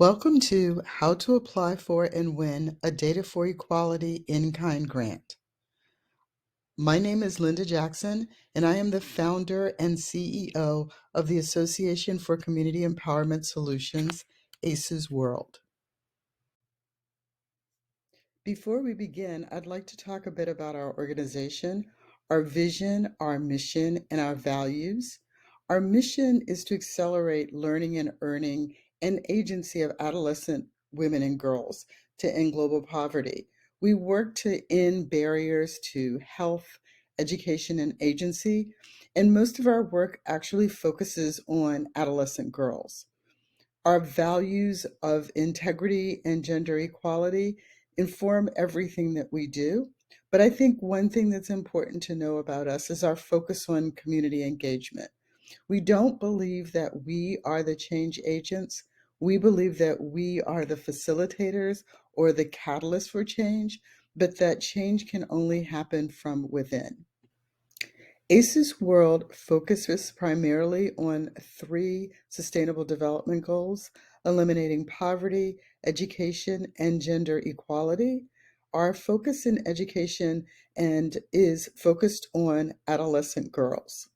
Welcome to How to Apply for and Win a Data4Equality in-kind grant. My name is Linda Jackson, and I am the founder and CEO of the Association for Community Empowerment Solutions, ACES World. Before we begin, I'd like to talk a bit about our organization, our vision, our mission, and our values. Our mission is to accelerate learning and earning and agency of adolescent women and girls to end global poverty. We work to end barriers to health, education, and agency, and most of our work actually focuses on adolescent girls. Our values of integrity and gender equality inform everything that we do. But I think one thing that's important to know about us is our focus on community engagement. We don't believe that we are the change agents. We believe that we are the facilitators or the catalyst for change, but that change can only happen from within. ACES World focuses primarily on three sustainable development goals: eliminating poverty, education, and gender equality. Our focus in education and is focused on adolescent girls.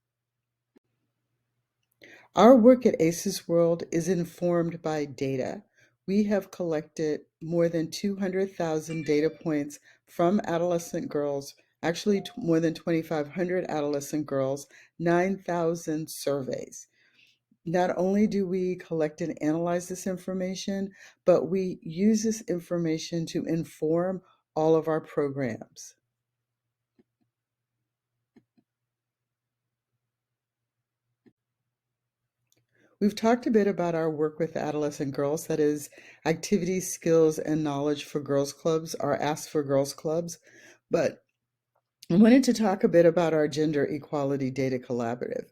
Our work at ACES World is informed by data. We have collected more than 200,000 data points from adolescent girls, actually more than 2,500 adolescent girls, 9,000 surveys. Not only do we collect and analyze this information, but we use this information to inform all of our programs. We've talked a bit about our work with adolescent girls, that is, activities, skills, and knowledge for girls clubs, our Ask for Girls clubs. But I wanted to talk a bit about our Gender Equality Data Collaborative.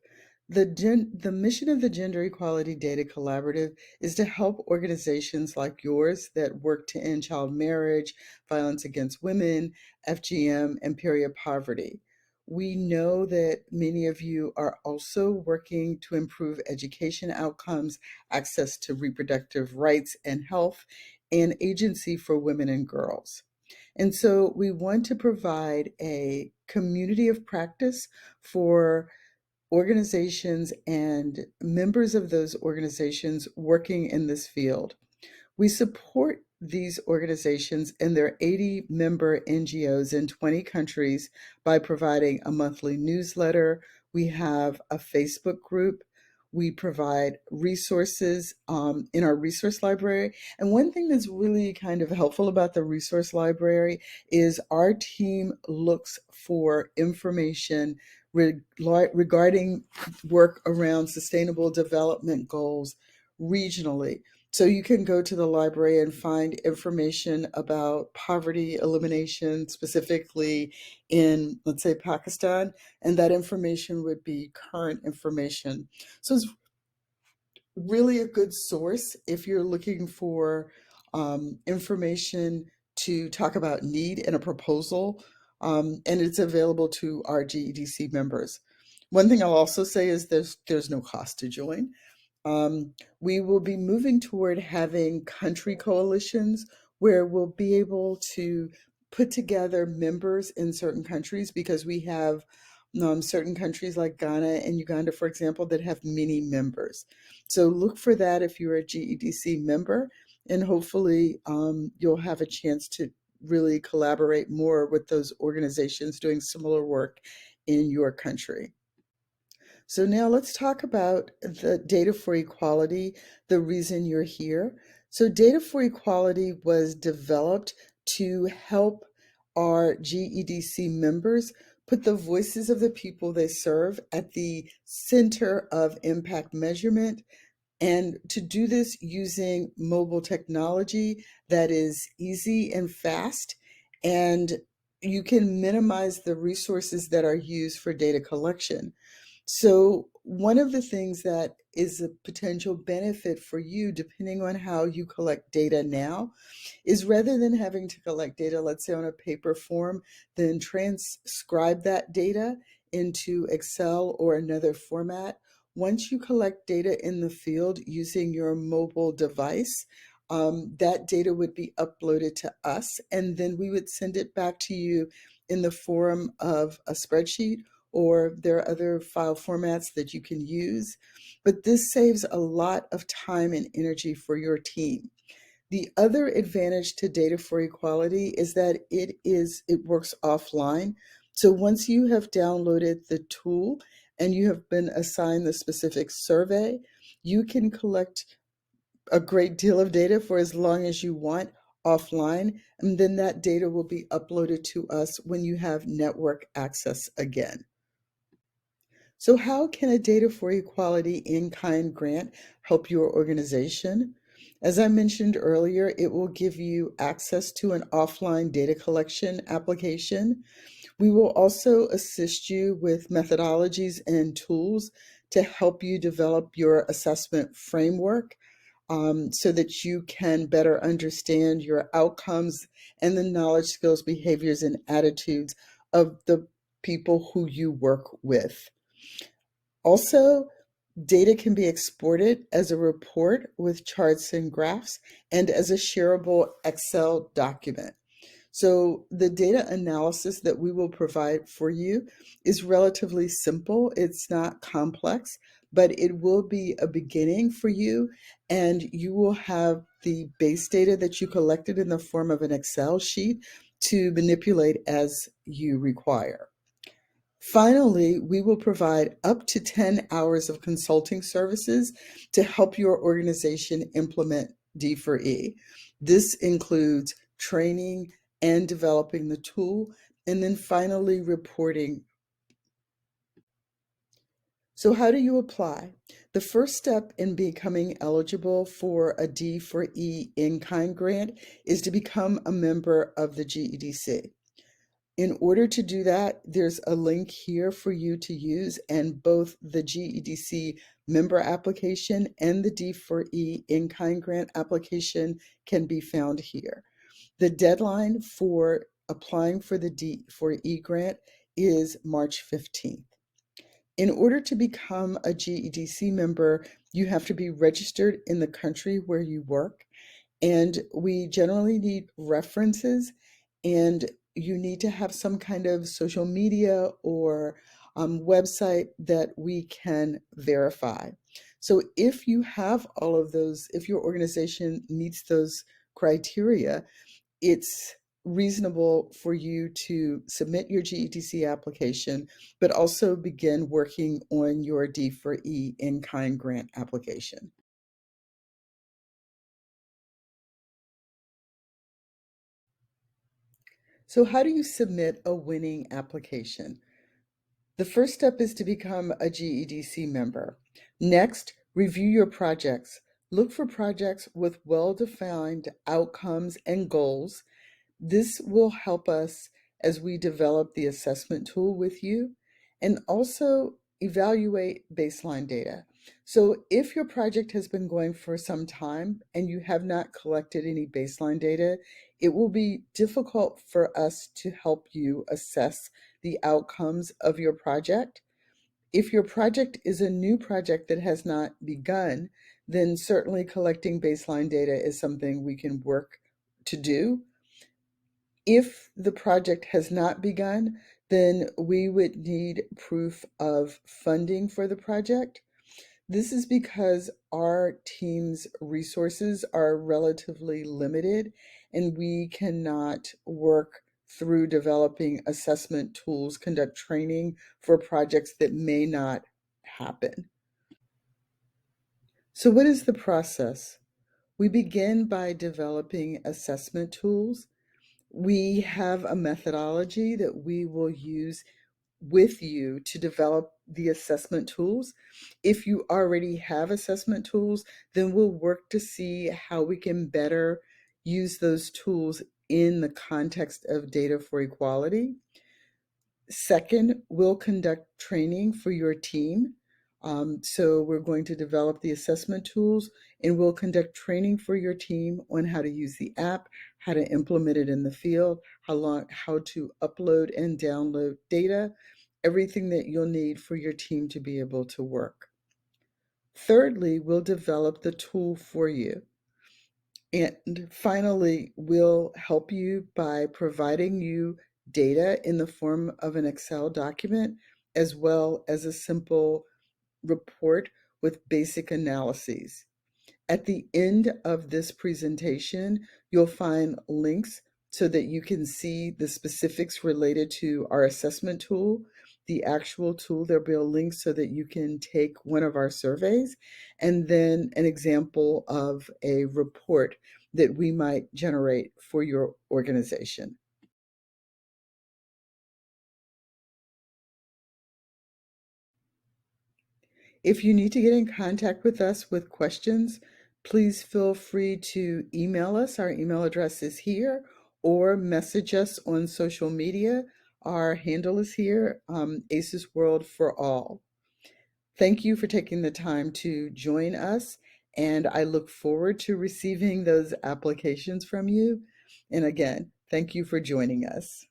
The mission of the Gender Equality Data Collaborative is to help organizations like yours that work to end child marriage, violence against women, FGM, and period poverty. We know that many of you are also working to improve education outcomes, access to reproductive rights and health, and agency for women and girls. And so we want to provide a community of practice for organizations and members of those organizations working in this field. We support these organizations and their 80 member NGOs in 20 countries by providing a monthly newsletter. We have a Facebook group. We provide resources in our resource library. And one thing that's really kind of helpful about the resource library is our team looks for information regarding work around sustainable development goals regionally. So you can go to the library and find information about poverty elimination, specifically in, let's say, Pakistan, and that information would be current information. So it's really a good source if you're looking for information to talk about need in a proposal, and it's available to our GEDC members. One thing I'll also say is there's no cost to join. We will be moving toward having country coalitions where we'll be able to put together members in certain countries, because we have certain countries like Ghana and Uganda, for example, that have many members. So look for that if you're a GEDC member, and hopefully you'll have a chance to really collaborate more with those organizations doing similar work in your country. So now let's talk about the Data4Equality, the reason you're here. So Data4Equality was developed to help our GEDC members put the voices of the people they serve at the center of impact measurement, and to do this using mobile technology that is easy and fast, and you can minimize the resources that are used for data collection. So one of the things that is a potential benefit for you, depending on how you collect data now, is rather than having to collect data, let's say on a paper form, then transcribe that data into Excel or another format. Once you collect data in the field using your mobile device, that data would be uploaded to us, and then we would send it back to you in the form of a spreadsheet, or there are other file formats that you can use. But this saves a lot of time and energy for your team. The other advantage to Data4Equality is that it works offline. So once you have downloaded the tool and you have been assigned the specific survey, you can collect a great deal of data for as long as you want offline, and then that data will be uploaded to us when you have network access again. So how can a Data4Equality in-kind grant help your organization? As I mentioned earlier, it will give you access to an offline data collection application. We will also assist you with methodologies and tools to help you develop your assessment framework, so that you can better understand your outcomes and the knowledge, skills, behaviors, and attitudes of the people who you work with. Also, data can be exported as a report with charts and graphs and as a shareable Excel document. So the data analysis that we will provide for you is relatively simple. It's not complex, but it will be a beginning for you, and you will have the base data that you collected in the form of an Excel sheet to manipulate as you require. Finally, we will provide up to 10 hours of consulting services to help your organization implement D4E. This includes training and developing the tool, and then finally reporting. So how do you apply? The first step in becoming eligible for a D4E in-kind grant is to become a member of the GEDC. In order to do that, there's a link here for you to use, and both the GEDC member application and the D4E in-kind grant application can be found here. The deadline for applying for the D4E grant is March 15th. In order to become a GEDC member, you have to be registered in the country where you work, and we generally need references, and you need to have some kind of social media or website that we can verify. So if you have all of those, if your organization meets those criteria, it's reasonable for you to submit your GEDC application, but also begin working on your D4E in-kind grant application. So how do you submit a winning application? The first step is to become a GEDC member. Next, review your projects. Look for projects with well-defined outcomes and goals. This will help us as we develop the assessment tool with you, and also evaluate baseline data. So if your project has been going for some time and you have not collected any baseline data, it will be difficult for us to help you assess the outcomes of your project. If your project is a new project that has not begun, then certainly collecting baseline data is something we can work to do. If the project has not begun, then we would need proof of funding for the project. This is because our team's resources are relatively limited, and we cannot work through developing assessment tools, conduct training for projects that may not happen. So what is the process? We begin by developing assessment tools. We have a methodology that we will use with you to develop the assessment tools. If you already have assessment tools, then we'll work to see how we can better use those tools in the context of Data4Equality. Second, we'll conduct training for your team. So we're going to develop the assessment tools, and we'll conduct training for your team on how to use the app, how to implement it in the field, how to upload and download data, everything that you'll need for your team to be able to work. Thirdly, we'll develop the tool for you. And finally, we'll help you by providing you data in the form of an Excel document, as well as a simple report with basic analyses. At the end of this presentation, you'll find links so that you can see the specifics related to our assessment tool, the actual tool. There'll be a link so that you can take one of our surveys, and then an example of a report that we might generate for your organization. If you need to get in contact with us with questions, please feel free to email us. Our email address is here, or message us on social media. Our handle is here, ACES World for All. Thank you for taking the time to join us, and I look forward to receiving those applications from you. And again, thank you for joining us.